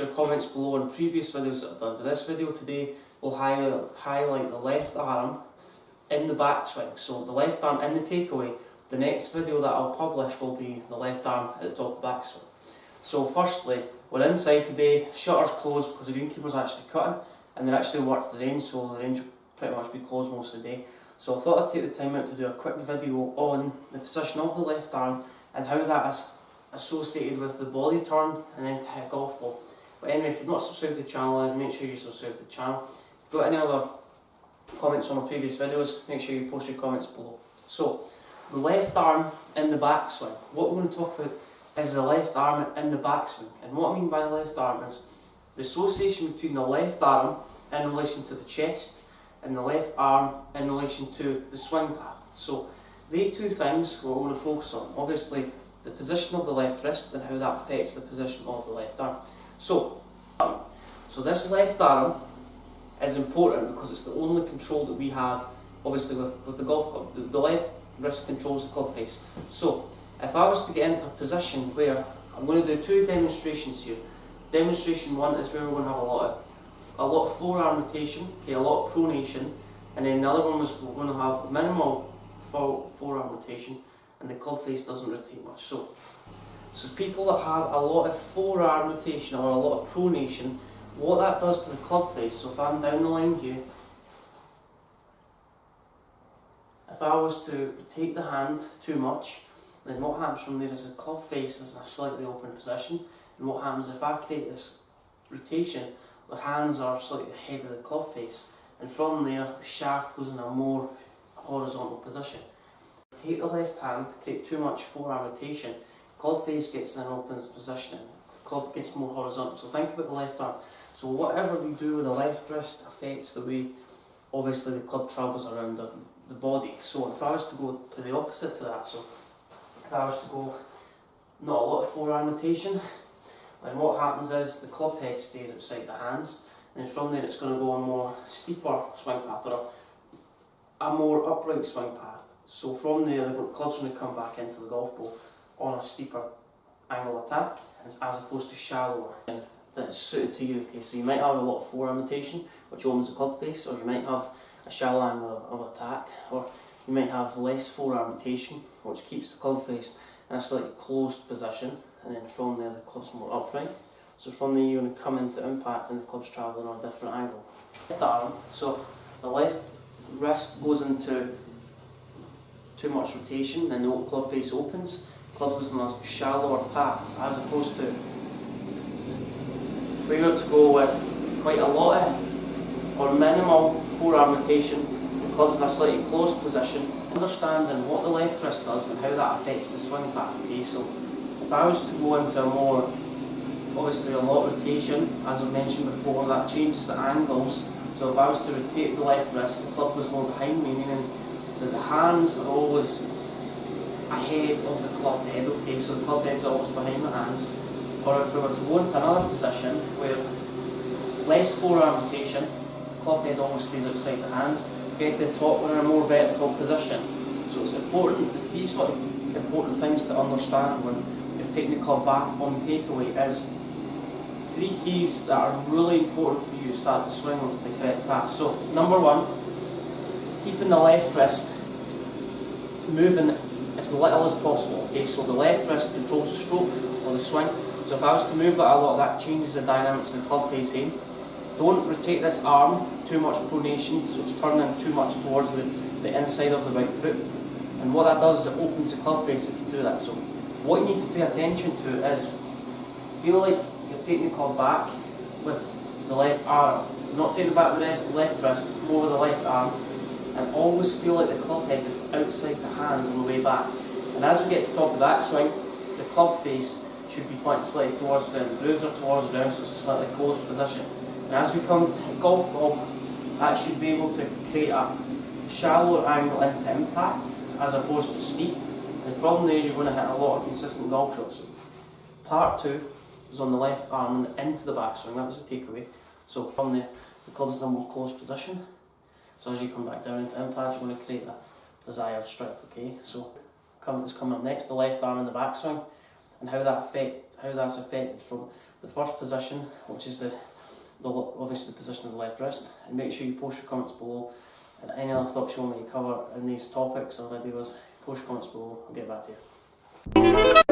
your comments below on previous videos that I've done. But this video today will highlight the left arm in the backswing. So the left arm in the takeaway. The next video that I'll publish will be the left arm at the top of the backswing. So firstly, we're inside today, shutters closed because the greenkeeper's actually cutting and they're actually worked the range, so the range will pretty much be closed most of the day. So I thought I'd take the time out to do a quick video on the position of the left arm and how that is associated with the body turn and then to hit a golf ball. But anyway, if you've not subscribed to the channel, make sure you subscribe to the channel. If you've got any other comments on my previous videos, make sure you post your comments below. So, the left arm in the backswing. What we're going to talk about is the left arm in the backswing. And what I mean by the left arm is the association between the left arm in relation to the chest and the left arm in relation to the swing path. So, they two things we're going to focus on. Obviously, the position of the left wrist and how that affects the position of the left arm. So this left arm is important because it's the only control that we have, obviously, with the golf club. The left wrist controls the club face. So if I was to get into a position where I'm going to do two demonstrations here. Demonstration one is where we're going to have a lot of forearm rotation, okay, a lot of pronation, and then the other one is we're going to have minimal forearm rotation, and the club face doesn't rotate much. So people that have a lot of forearm rotation or a lot of pronation, what that does to the club face, so if I'm down the line here, if I was to rotate the hand too much, then what happens from there is the club face is in a slightly open position, and what happens if I create this rotation, the hands are slightly ahead of the club face, and from there the shaft goes in a more horizontal position. Take the left hand, create too much forearm rotation, club face gets in an open position and the club gets more horizontal. So think about the left arm. So whatever we do with the left wrist affects the way, obviously, the club travels around the body. So if I was to go to the opposite to that, so if I was to go not a lot of forearm rotation, then what happens is the club head stays outside the hands, and from there it's going to go a more steeper swing path or a more upright swing path. So from there the club's going to come back into the golf ball on a steeper angle attack as opposed to shallower that is suited to you. Okay, so you might have a lot of forearm rotation which opens the club face, or you might have a shallow angle of attack, or you might have less forearm rotation which keeps the club face in a slightly closed position, and then from there the club's more upright. So from there you're going to come into impact and the club's travelling on a different angle. Left arm, so if the left wrist goes into too much rotation, then the club face opens, club goes in a shallower path, as opposed to if we were to go with quite a lot of or minimal forearm rotation, the club's in a slightly closed position. Understanding what the left wrist does and how that affects the swing path. Okay, so if I was to go into a more, obviously a lot of rotation, as I've mentioned before, that changes the angles. So if I was to rotate the left wrist, the club goes more behind me, meaning that the hands are always ahead of the club head, okay, so the club head's always behind the hands. Or if we were to go into another position where less forearm rotation, the club head always stays outside the hands, get to the top, we're in a more vertical position. So it's important, the three sort of important things to understand when you're taking the club back on takeaway is three keys that are really important for you to start to swing with the correct path. So number one, keeping the left wrist moving as little as possible. Okay, so the left wrist controls the stroke or the swing. So if I was to move that a lot, that changes the dynamics of the club face in. Don't rotate this arm too much pronation, so it's turning too much towards the inside of the right foot. And what that does is it opens the club face if you do that. So what you need to pay attention to is feel like you're taking the club back with the left arm. Not taking it back with the left wrist, more with the left arm. And always feel like the club head is outside the hands on the way back. And as we get to the top of that swing, the club face should be pointing slightly towards the ground. The grooves are towards the ground, so it's a slightly closed position. And as we come to hit golf ball, that should be able to create a shallower angle into impact as opposed to steep. And from there you're going to hit a lot of consistent golf shots. Part 2 is on the left arm and into the backswing. That was the takeaway. So from there, the club's in a more closed position. So as you come back down into impact, you're going to create that desired strike. Okay, so it's coming up next, the left arm in the backswing. and how that's affected from the first position, which is obviously the position of the left wrist. And make sure you post your comments below, and any other thoughts you want me to cover in these topics or videos, post your comments below. I'll get back to you.